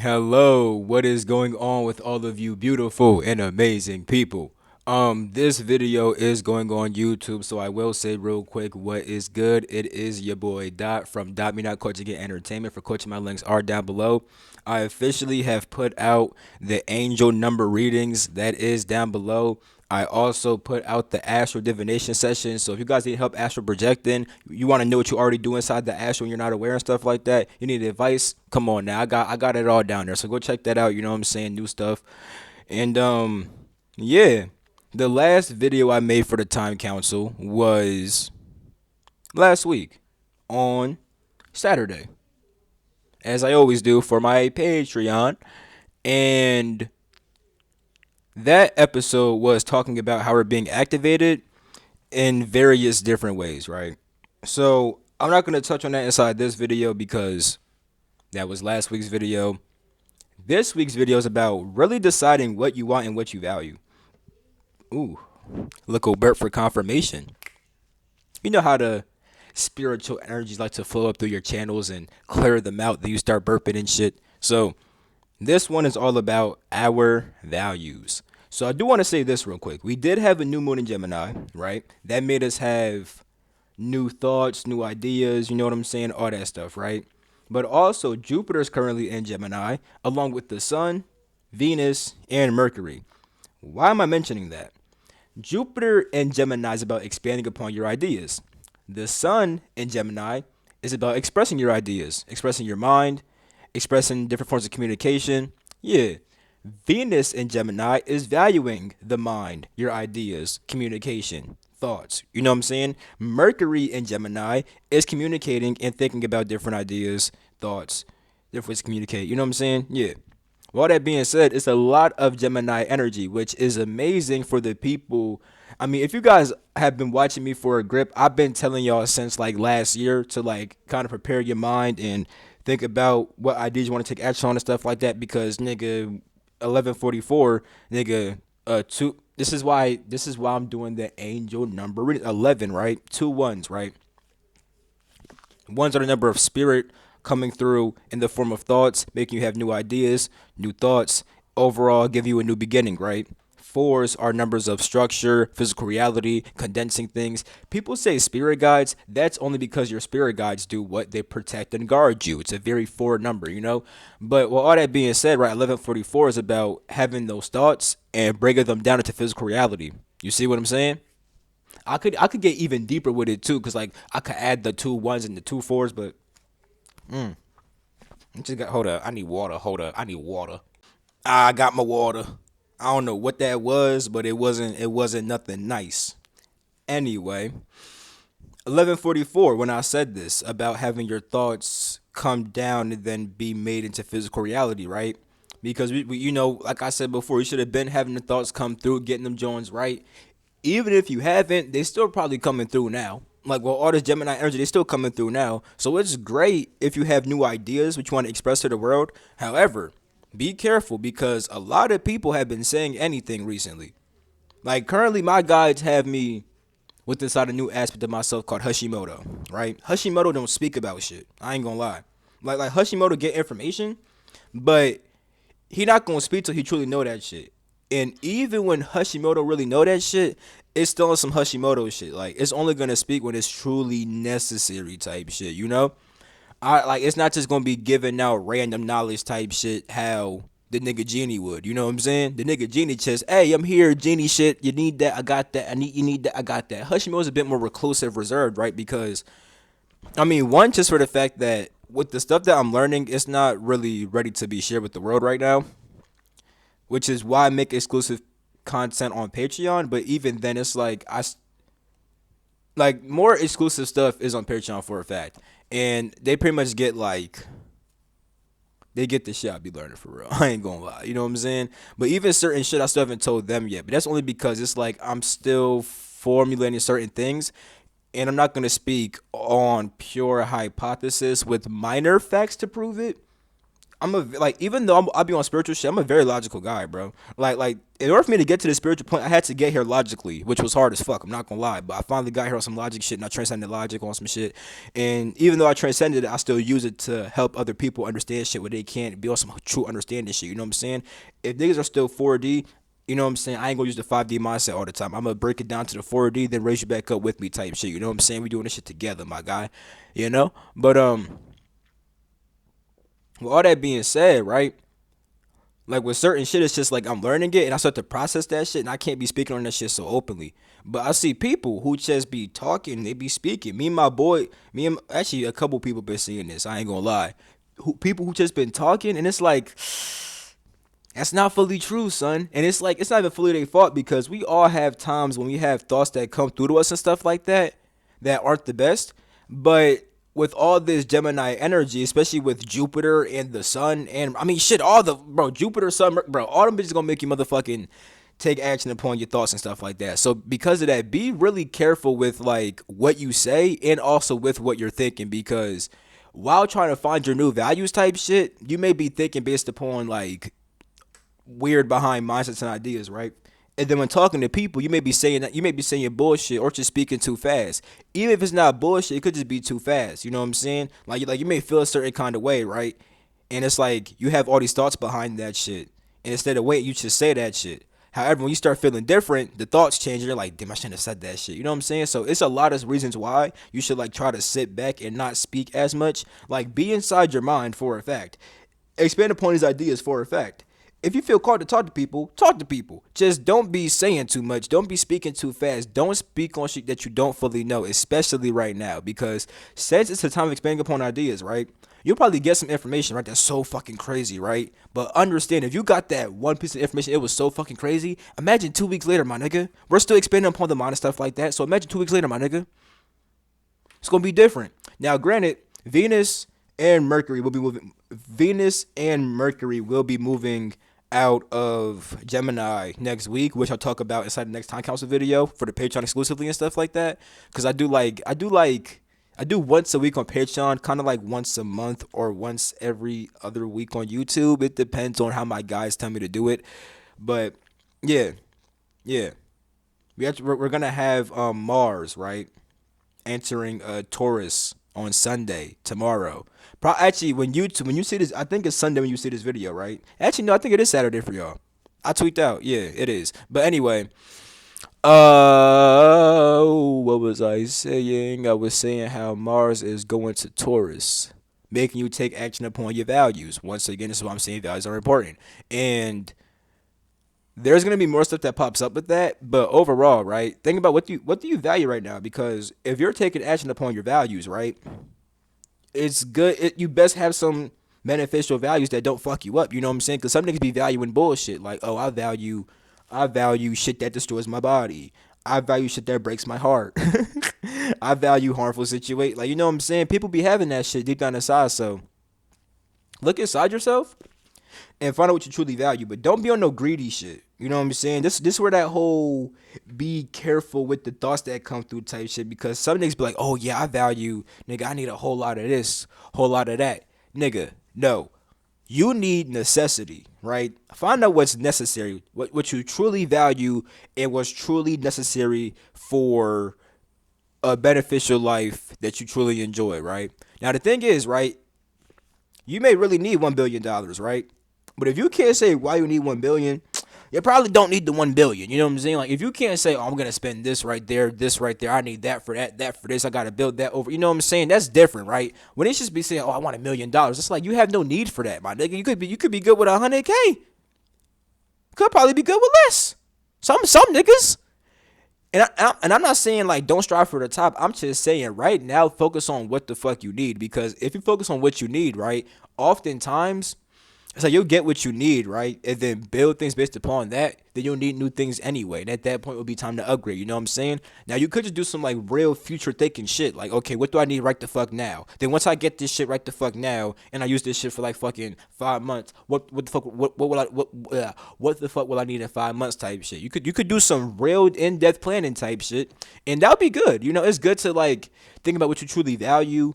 Hello, what is going on with all of you beautiful and amazing people? This video is going on YouTube, so I will say real quick what is good. It is your boy Dot from Dot Me Not Coaching It Entertainment. For coaching, my links are down below. I officially have put out the angel number readings that is down below. I also put out the astral divination session. So if you guys need help astral projecting, you want to know what you already do inside the astral and you're not aware and stuff like that, you need advice, come on now. I got it all down there. So go check that out. You know what I'm saying? New stuff. And yeah. The last video I made for the Time Council was last week on Saturday, as I always do for my Patreon. And that episode was talking about how we're being activated in various different ways, right? So I'm not going to touch on that inside this video because that was last week's video. This week's video is about really deciding what you want and what you value. Ooh, look Bert for confirmation. You know how the spiritual energies like to flow up through your channels and clear them out, then you start burping and shit. So this one is all about our values. So I do want to say this real quick. We did have a new moon in Gemini, right? That made us have new thoughts, new ideas, you know what I'm saying? All that stuff, right? But also Jupiter is currently in Gemini, along with the Sun, Venus, and Mercury. Why am I mentioning that? Jupiter in Gemini is about expanding upon your ideas. The Sun in Gemini is about expressing your ideas, expressing your mind, expressing different forms of communication. Yeah. Venus in Gemini is valuing the mind, your ideas, communication, thoughts. You know what I'm saying? Mercury in Gemini is communicating and thinking about different ideas, thoughts, different ways to communicate. You know what I'm saying? Yeah. With all that being said, it's a lot of Gemini energy, which is amazing for the people. I mean, if you guys have been watching me for a grip, I've been telling y'all since like last year to like kind of prepare your mind and think about what ideas you want to take action on and stuff like that. Because nigga, 1144, nigga, two. This is why I'm doing the angel number 11, right? Two ones, right? Ones are the number of spirit coming through in the form of thoughts, making you have new ideas, new thoughts, overall give you a new beginning, right? Fours are numbers of structure, physical reality, condensing things. People say spirit guides. That's only because your spirit guides do what they protect and guard you. It's a very four number, you know? But with all that being said, right, 1144 is about having those thoughts and breaking them down into physical reality. You see what I'm saying? I could get even deeper with it too, cause like I could add the two ones and the two fours, but I just got hold up. I need water. Hold up. I need water. I got my water. I don't know what that was, but it wasn't nothing nice. Anyway, 1144 when I said this about having your thoughts come down and then be made into physical reality, right? Because we you know, like I said before, you should have been having the thoughts come through, getting them joints right. Even if you haven't, they still probably coming through now. Like, well, all this Gemini energy, they still coming through now. So it's great if you have new ideas which you want to express to the world. However, be careful because a lot of people have been saying anything recently. Like currently, my guides have me with inside a new aspect of myself called Hashimoto. Right? Hashimoto don't speak about shit. I ain't gonna lie. Like Hashimoto get information, but he not gonna speak till he truly know that shit. And even when Hashimoto really know that shit, it's still on some Hashimoto shit. Like it's only gonna speak when it's truly necessary type shit, you know? I like it's not just gonna be giving out random knowledge type shit how the nigga Genie would. You know what I'm saying? The nigga Genie just, hey, I'm here, Genie shit. You need that, I got that. You need that, I got that. Hashimoto's a bit more reclusive, reserved, right? Because I mean, one, just for the fact that with the stuff that I'm learning, it's not really ready to be shared with the world right now, which is why I make exclusive content on Patreon. But even then, it's like like more exclusive stuff is on Patreon for a fact, and they pretty much get like they get the shit I be learning for real. I ain't gonna lie, you know what I'm saying? But even certain shit I still haven't told them yet. But that's only because it's like I'm still formulating certain things, and I'm not gonna speak on pure hypothesis with minor facts to prove it. I'm a like even though I'll be on spiritual shit, I'm a very logical guy, bro. Like in order for me to get to the spiritual point, I had to get here logically, which was hard as fuck. I'm not gonna lie, but I finally got here on some logic shit, and I transcended logic on some shit. And even though I transcended it, I still use it to help other people understand shit where they can't be on some true understanding shit. You know what I'm saying? If niggas are still 4D, you know what I'm saying? I ain't gonna use the 5D mindset all the time. I'm gonna break it down to the 4D, then raise you back up with me type shit. You know what I'm saying? We doing this shit together, my guy. You know? But with all that being said, right? Like with certain shit, it's just like I'm learning it and I start to process that shit and I can't be speaking on that shit so openly. But I see people who just be talking, they be speaking. Me and my boy, me and actually a couple people been seeing this. I ain't gonna lie. People who just been talking and it's like that's not fully true, son. And it's like it's not even fully their fault because we all have times when we have thoughts that come through to us and stuff like that that aren't the best. But with all this Gemini energy, especially with Jupiter and the sun, and I mean shit, all the bro, Jupiter, sun, bro, all them bitches gonna make you motherfucking take action upon your thoughts and stuff like that. So because of that, be really careful with like what you say and also with what you're thinking because while trying to find your new values type shit, you may be thinking based upon like weird behind mindsets and ideas, right? And then when talking to people, you may be saying that you may be saying bullshit or just speaking too fast. Even if it's not bullshit, it could just be too fast. You know what I'm saying? Like you may feel a certain kind of way, right? And it's like you have all these thoughts behind that shit. And instead of wait, you just say that shit. However, when you start feeling different, the thoughts change. And you're like, damn, I shouldn't have said that shit. You know what I'm saying? So it's a lot of reasons why you should like try to sit back and not speak as much. Like be inside your mind for a fact. Expand upon these ideas for a fact. If you feel called to talk to people, talk to people. Just don't be saying too much. Don't be speaking too fast. Don't speak on shit that you don't fully know, especially right now. Because since it's a time of expanding upon ideas, right? You'll probably get some information, right? That's so fucking crazy, right? But understand, if you got that one piece of information, it was so fucking crazy. Imagine 2 weeks later, my nigga. We're still expanding upon the mind and stuff like that. So imagine 2 weeks later, my nigga. It's gonna be different. Now, granted, and Mercury will be moving. Venus and Mercury will be moving out of Gemini next week, which I'll talk about inside the next time council video for the Patreon exclusively and stuff like that. Because I do once a week on Patreon, kind of like once a month or once every other week on YouTube. It depends on how my guys tell me to do it. But yeah, yeah, we're gonna have Mars, right, entering Taurus on Sunday tomorrow. Actually, when you see this, I think it's Sunday when you see this video, right? Actually, no, I think it is Saturday for y'all. I tweaked out. Yeah, it is. But anyway, what was I saying? I was saying how Mars is going to Taurus, making you take action upon your values. Once again, this is why I'm saying values are important. And there's gonna be more stuff that pops up with that, but overall, right? Think about what do you value right now? Because if you're taking action upon your values, right, it's good. You best have some beneficial values that don't fuck you up. You know what I'm saying? Because some niggas be valuing bullshit. Like, oh, I value shit that destroys my body. I value shit that breaks my heart. I value harmful situations. Like, you know what I'm saying? People be having that shit deep down inside. So look inside yourself and find out what you truly value. But don't be on no greedy shit. You know what I'm saying? This where that whole be careful with the thoughts that come through type shit. Because some niggas be like, oh yeah, I value, nigga, I need a whole lot of this, whole lot of that. Nigga, no. You need necessity, right? Find out what's necessary, what you truly value, and what's truly necessary for a beneficial life that you truly enjoy, right? Now the thing is, right, you may really need $1 billion, right? But if you can't say why you need 1 billion, you probably don't need the 1 billion. You know what I'm saying? Like if you can't say, oh, I'm gonna spend this right there, I need that for that for this, I gotta build that over. You know what I'm saying? That's different, right? When it's just be saying, oh, I want $1 million, it's like you have no need for that, my nigga. You could be good with 100K. Could probably be good with less. Some niggas. And I'm not saying like don't strive for the top. I'm just saying right now focus on what the fuck you need, because if you focus on what you need, right, oftentimes it's like you'll get what you need, right? And then build things based upon that. Then you'll need new things anyway. And at that point, it will be time to upgrade. You know what I'm saying? Now, you could just do some like real future thinking shit. Like, okay, what do I need right the fuck now? Then once I get this shit right the fuck now, and I use this shit for like fucking 5 months, what the fuck? What will I what the fuck will I need in 5 months type shit? You could do some real in depth planning type shit, and that'll be good. You know, it's good to like think about what you truly value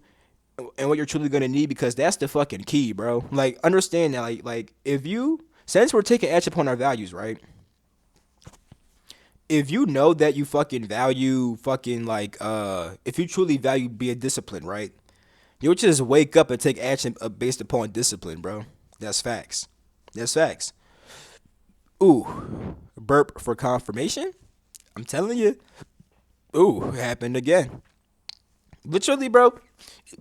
and what you're truly gonna need, because that's the fucking key, bro. Like, understand that, like if you, since we're taking action upon our values, right? If you know that you fucking value fucking like if you truly value being disciplined, right? You'll just wake up and take action based upon discipline, bro. That's facts. That's facts. Ooh, burp for confirmation. I'm telling you. Ooh, it happened again. Literally, bro.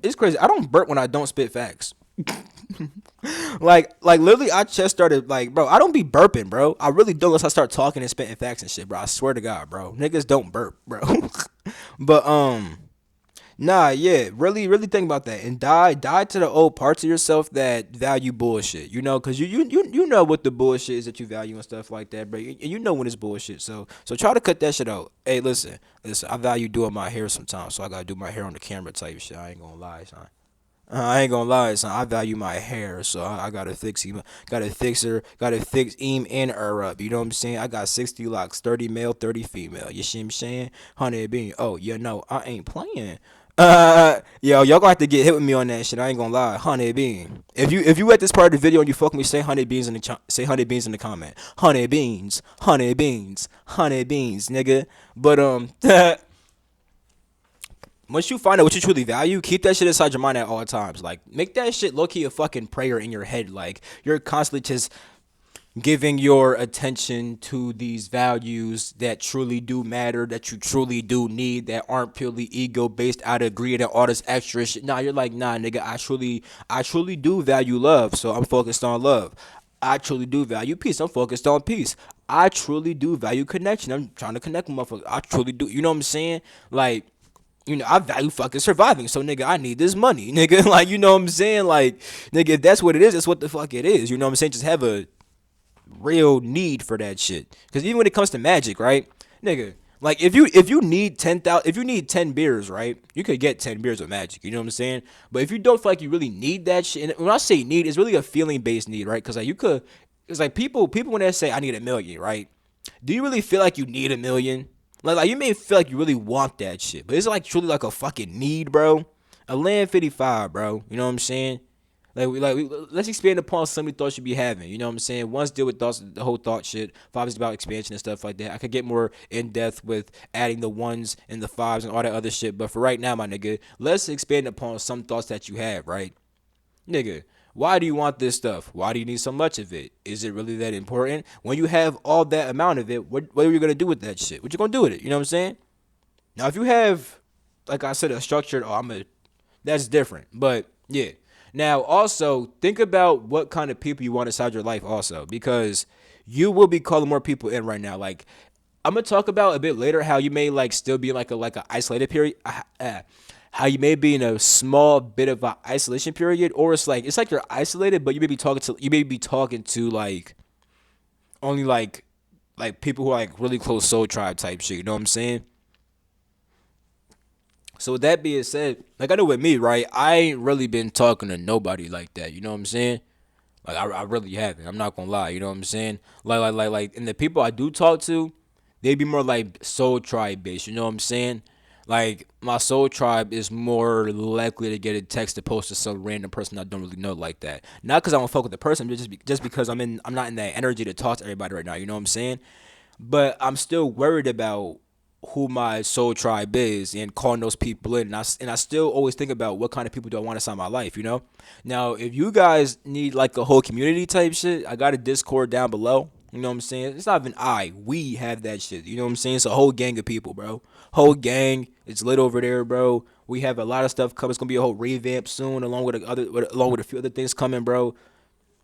It's crazy. I don't burp when I don't spit facts. Like literally, I just started like, bro. I don't be burping, bro. I really don't unless I start talking and spitting facts and shit, bro. I swear to God, bro. Niggas don't burp, bro. But nah, yeah, really, really think about that and die to the old parts of yourself that value bullshit. You know, cause you know what the bullshit is that you value and stuff like that, bro. And you know when it's bullshit. So try to cut that shit out. Hey, listen. I value doing my hair sometimes, so I gotta do my hair on the camera type shit. I ain't gonna lie, son. I ain't gonna lie, son. I value my hair, so I gotta fix him. Gotta fix her. Gotta fix him and her up. You know what I'm saying? I got 60 locks, 30 male, 30 female. You see what I'm saying? Honey bean. Oh, you know, I ain't playing. Yo, y'all gonna have to get hit with me on that shit. I ain't gonna lie, honey bean. If you at this part of the video and you fuck me, say honey beans in the say honey beans in the comment. Honey beans, honey beans, honey beans, nigga. But once you find out what you truly value, keep that shit inside your mind at all times. Like, make that shit low key a fucking prayer in your head. Like, you're constantly just giving your attention to these values that truly do matter, that you truly do need, that aren't purely ego based out of greed and all this extra shit. Nah, you're like, nah, nigga, I truly do value love, so I'm focused on love. I truly do value peace. I'm focused on peace. I truly do value connection. I'm trying to connect with motherfuckers. I truly do. You know what I'm saying? Like, I value fucking surviving. So, nigga, I need this money, nigga. Like, you know what I'm saying? Like, nigga, if that's what it is, that's what the fuck it is. You know what I'm saying? Just have a real need for that shit. Because even when it comes to magic, right, nigga, like if you need 10,000, if you need 10 beers, right, you could get 10 beers of magic. You know what I'm saying? But if you don't feel like you really need that shit, and when I say need, it's really a feeling based need, right? Because like you could, it's like people when they say I need a million, right? Do you really feel like you need a million? Like you may feel like you really want that shit, but it's like truly like a fucking need, bro. A land 55, bro. You know what I'm saying? Let's expand upon some of the thoughts you be having. You know what I'm saying? Once deal with thoughts, the whole thought shit. Five is about expansion and stuff like that. I could get more in depth with adding the ones and the fives and all that other shit. But for right now, my nigga, let's expand upon some thoughts that you have, right? Nigga, why do you want this stuff? Why do you need so much of it? Is it really that important? When you have all that amount of it, what are you gonna do with that shit? What you gonna do with it? You know what I'm saying? Now, if you have, like I said, a structured, that's different. But yeah. Now, also think about what kind of people you want inside your life, also, because you will be calling more people in right now. Like, I'm gonna talk about a bit later how you may like still be in like a isolated period. How you may be in a small bit of an isolation period, or it's like you're isolated, but you may be talking to like only like people who are like really close soul tribe type shit. You know what I'm saying? So with that being said, like I know with me, right? I ain't really been talking to nobody like that. You know what I'm saying? Like I really haven't. I'm not gonna lie. You know what I'm saying? And the people I do talk to, they be more like soul tribe based. You know what I'm saying? Like my soul tribe is more likely to get a text to post to some random person I don't really know like that. Not because I don't fuck with the person, but just because I'm not in that energy to talk to everybody right now. You know what I'm saying? But I'm still worried about who my soul tribe is and calling those people in. And I still always think about what kind of people do I want inside my life, you know? Now, if you guys need like a whole community type shit, I got a Discord down below. You know what I'm saying? It's not even we have that shit. You know what I'm saying? It's a whole gang of people, bro. Whole gang. It's lit over there, bro. We have a lot of stuff coming. It's gonna be a whole revamp soon, along with a few other things coming, bro.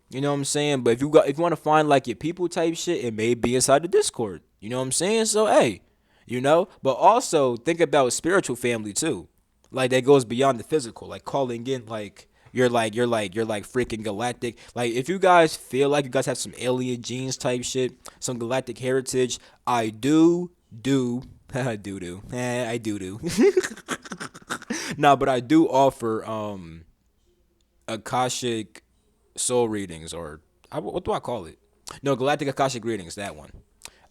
You know what I'm saying? But if you want to find like your people type shit, it may be inside the Discord. You know what I'm saying? So hey, but also think about spiritual family too. Like that goes beyond the physical. Like calling in like you're like freaking galactic. Like if you guys feel like you guys have some alien genes type shit, some galactic heritage, I do I do. Nah, but I do offer Akashic soul readings, or what do I call it? No, galactic Akashic readings. That one.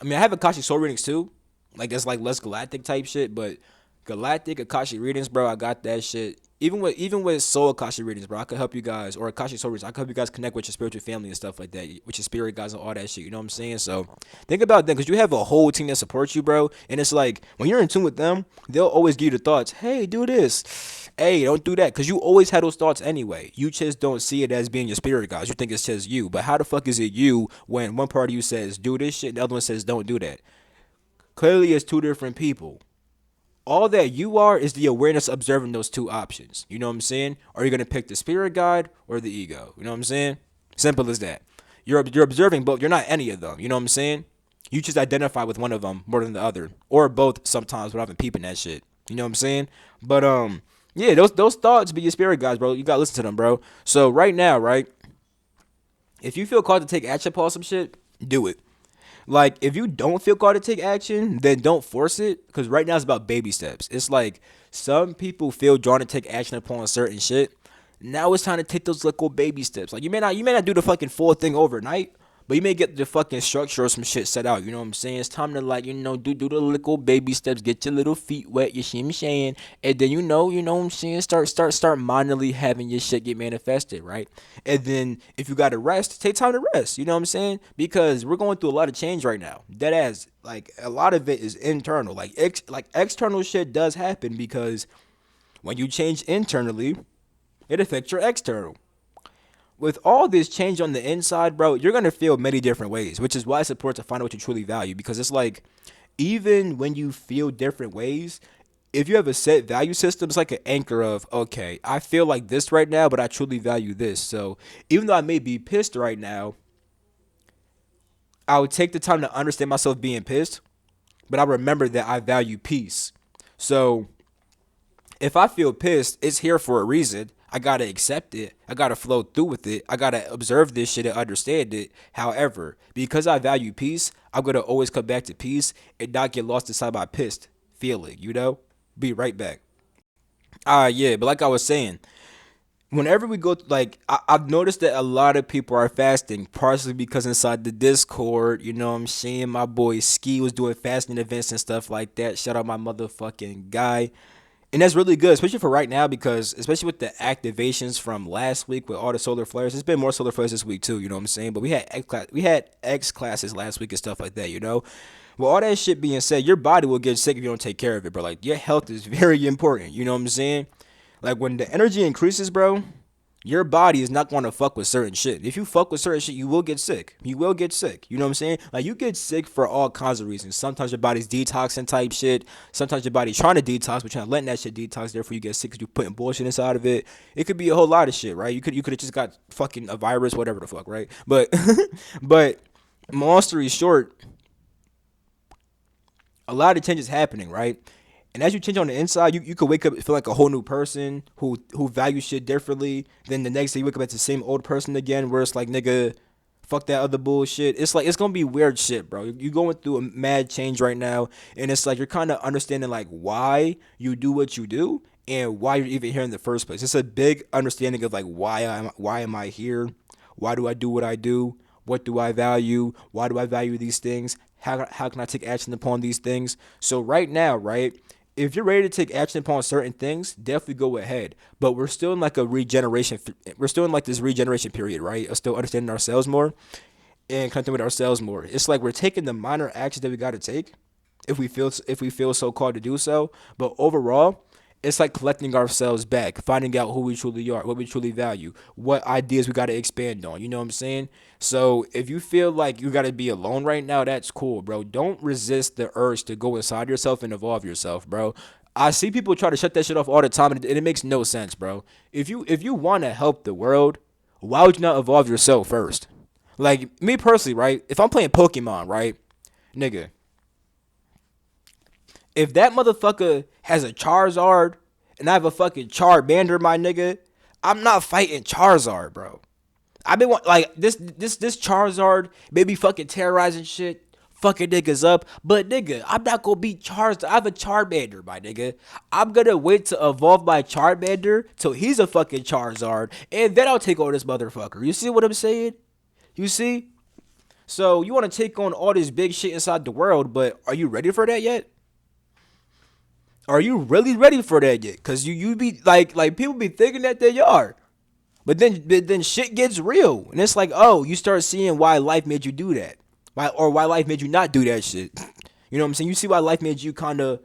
I mean, I have Akashic soul readings too. Like that's like less galactic type shit, but galactic Akashic readings, bro. I got that shit. even with soul Akasha readings, bro, I could help you guys, or Akasha soul readings, I could help you guys connect with your spiritual family and stuff like that, with your spirit guys and all that shit. You know what I'm saying? So think about them, because you have a whole team that supports you, bro. And it's like when you're in tune with them, they'll always give you the thoughts. Hey, do this. Hey, don't do that, because you always had those thoughts anyway. You just don't see it as being your spirit guys. You think it's just you. But how the fuck is it you when one part of you says do this shit, and the other one says don't do that? Clearly, it's two different people. All that you are is the awareness observing those two options. You know what I'm saying? Are you gonna pick the spirit guide or the ego? You know what I'm saying? Simple as that. You're observing both. You're not any of them. You know what I'm saying? You just identify with one of them more than the other, or both sometimes without even peeping that shit. You know what I'm saying? But yeah, those thoughts be your spirit guides, bro. You gotta listen to them, bro. So right now, right, if you feel called to take action upon some shit, do it. Like, if you don't feel called to take action, then don't force it. Because right now it's about baby steps. It's like some people feel drawn to take action upon certain shit. Now it's time to take those little baby steps. Like, you may not do the fucking full thing overnight, but you may get the fucking structure or some shit set out. You know what I'm saying? It's time to, like, do the little baby steps, get your little feet wet, you see what I'm saying? And then you know what I'm saying, start minorly having your shit get manifested, right? And then if you gotta rest, take time to rest. You know what I'm saying? Because we're going through a lot of change right now. That as like a lot of it is internal. Like external shit does happen because when you change internally, it affects your external. With all this change on the inside, bro, you're gonna feel many different ways, which is why it's important to find out what you truly value. Because it's like, even when you feel different ways, if you have a set value system, it's like an anchor of, okay, I feel like this right now, but I truly value this. So even though I may be pissed right now, I would take the time to understand myself being pissed, but I remember that I value peace. So if I feel pissed, it's here for a reason. I gotta accept it. I gotta flow through with it. I gotta observe this shit and understand it. However, because I value peace, I'm gonna always come back to peace and not get lost inside my pissed feeling, you know? Be right back. Yeah, but like I was saying, whenever we go, like, I've noticed that a lot of people are fasting, partially because inside the Discord, you know what I'm saying? My boy Ski was doing fasting events and stuff like that. Shout out my motherfucking guy. And that's really good, especially for right now, because especially with the activations from last week with all the solar flares, it's been more solar flares this week too. You know what I'm saying? But we had X classes last week and stuff like that. You know, with all that shit being said, your body will get sick if you don't take care of it, bro. Like, your health is very important. You know what I'm saying? Like, when the energy increases, bro, your body is not going to fuck with certain shit. If you fuck with certain shit, you will get sick. You will get sick. You know what I'm saying? Like, you get sick for all kinds of reasons. Sometimes your body's detoxing type shit. Sometimes your body's trying to detox, but you're not letting that shit detox. Therefore, you get sick because you're putting bullshit inside of it. It could be a whole lot of shit, right? You could have just got fucking a virus, whatever the fuck, right? But but long story short, a lot of change is happening, right? And as you change on the inside, you could wake up and feel like a whole new person who values shit differently. Then the next day you wake up as the same old person again, where it's like, nigga, fuck that other bullshit. It's like, it's gonna be weird shit, bro. You're going through a mad change right now, and it's like you're kind of understanding like why you do what you do and why you're even here in the first place. It's a big understanding of like why am I here? Why do I do what I do? What do I value? Why do I value these things? How can I take action upon these things? So right now, right, if you're ready to take action upon certain things, definitely go ahead. But we're still in like a regeneration. We're still in like this regeneration period, right? Of still understanding ourselves more and connecting with ourselves more. It's like we're taking the minor actions that we got to take if we feel so called to do so. But overall, it's like collecting ourselves back, finding out who we truly are, what we truly value, what ideas we got to expand on. You know what I'm saying? So if you feel like you got to be alone right now, that's cool, bro. Don't resist the urge to go inside yourself and evolve yourself, bro. I see people try to shut that shit off all the time, and it makes no sense, bro. If you want to help the world, why would you not evolve yourself first? Like me personally, right? If I'm playing Pokemon, right, nigga, if that motherfucker has a Charizard and I have a fucking Charmander, my nigga, I'm not fighting Charizard, bro. I've been like this Charizard maybe fucking terrorizing shit, fucking niggas up, but nigga, I'm not gonna beat Charizard. I have a Charmander, my nigga. I'm gonna wait to evolve my Charmander till he's a fucking Charizard, and then I'll take on this motherfucker. You see what I'm saying? You see? So you want to take on all this big shit inside the world, but are you ready for that yet? Are you really ready for that yet? Cause you be like people be thinking that they are. But then shit gets real, and it's like, oh, you start seeing why life made you do that, why life made you not do that shit. You know what I'm saying? You see why life made you kind of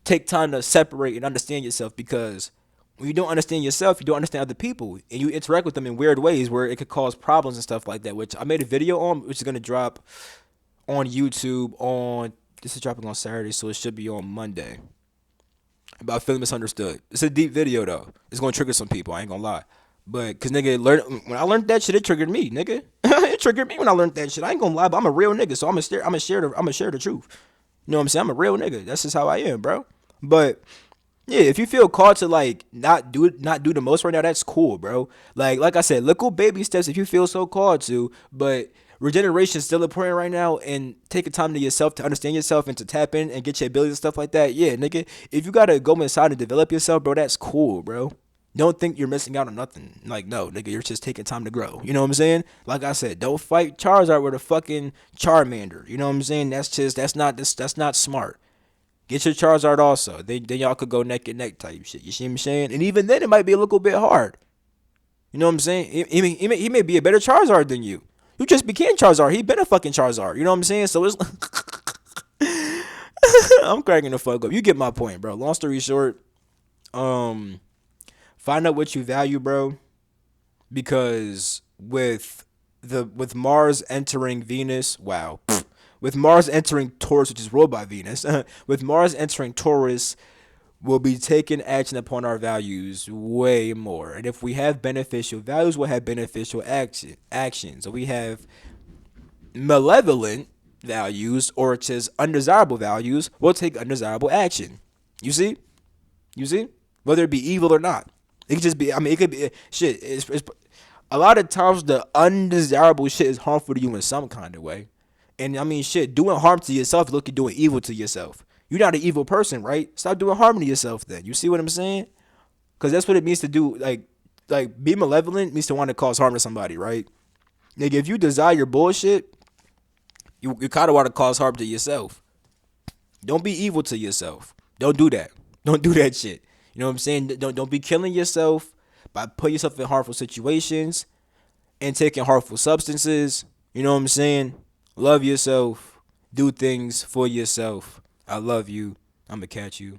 take time to separate and understand yourself, because when you don't understand yourself, you don't understand other people, and you interact with them in weird ways where it could cause problems and stuff like that. Which I made a video on, which is gonna drop on YouTube on. This is dropping on Saturday, so it should be on Monday. About feeling misunderstood. It's a deep video though. It's gonna trigger some people. I ain't gonna lie. But cause nigga, when I learned that shit, it triggered me, nigga. It triggered me when I learned that shit. I ain't gonna lie, but I'm a real nigga, so I'm gonna share the truth. You know what I'm saying? I'm a real nigga. That's just how I am, bro. But yeah, if you feel called to like not do the most right now, that's cool, bro. Like I said, little baby steps if you feel so called to, but regeneration is still important right now, and taking time to yourself to understand yourself and to tap in and get your abilities and stuff like that. Yeah, nigga, if you gotta go inside and develop yourself, bro, that's cool, bro. Don't think you're missing out on nothing. Like, no, nigga, you're just taking time to grow. You know what I'm saying? Like I said, don't fight Charizard with a fucking Charmander. You know what I'm saying? That's not smart. Get your Charizard also. Then y'all could go neck and neck type shit. You see what I'm saying? And even then, it might be a little bit hard. You know what I'm saying? He may be a better Charizard than you. You just became Charizard. He been a fucking Charizard. You know what I'm saying? So it's I'm cracking the fuck up. You get my point, bro. Long story short, um, find out what you value, bro. Because with Mars entering Venus, wow. With Mars entering Taurus, which is ruled by Venus, with Mars entering Taurus, we'll be taking action upon our values way more. And if we have beneficial values, we'll have beneficial actions. So we have malevolent values, or it says undesirable values, we'll take undesirable action. You see? You see? Whether it be evil or not. It could just be, I mean, it could be shit. It's a lot of times the undesirable shit is harmful to you in some kind of way. And I mean, shit, doing harm to yourself, look at doing evil to yourself. You're not an evil person, right? Stop doing harm to yourself then. You see what I'm saying? Because that's what it means to do. Like be malevolent means to want to cause harm to somebody, right? Nigga, if you desire bullshit, you kind of want to cause harm to yourself. Don't be evil to yourself. Don't do that. Don't do that shit. You know what I'm saying? Don't be killing yourself by putting yourself in harmful situations and taking harmful substances. You know what I'm saying? Love yourself. Do things for yourself. I love you. I'ma catch you.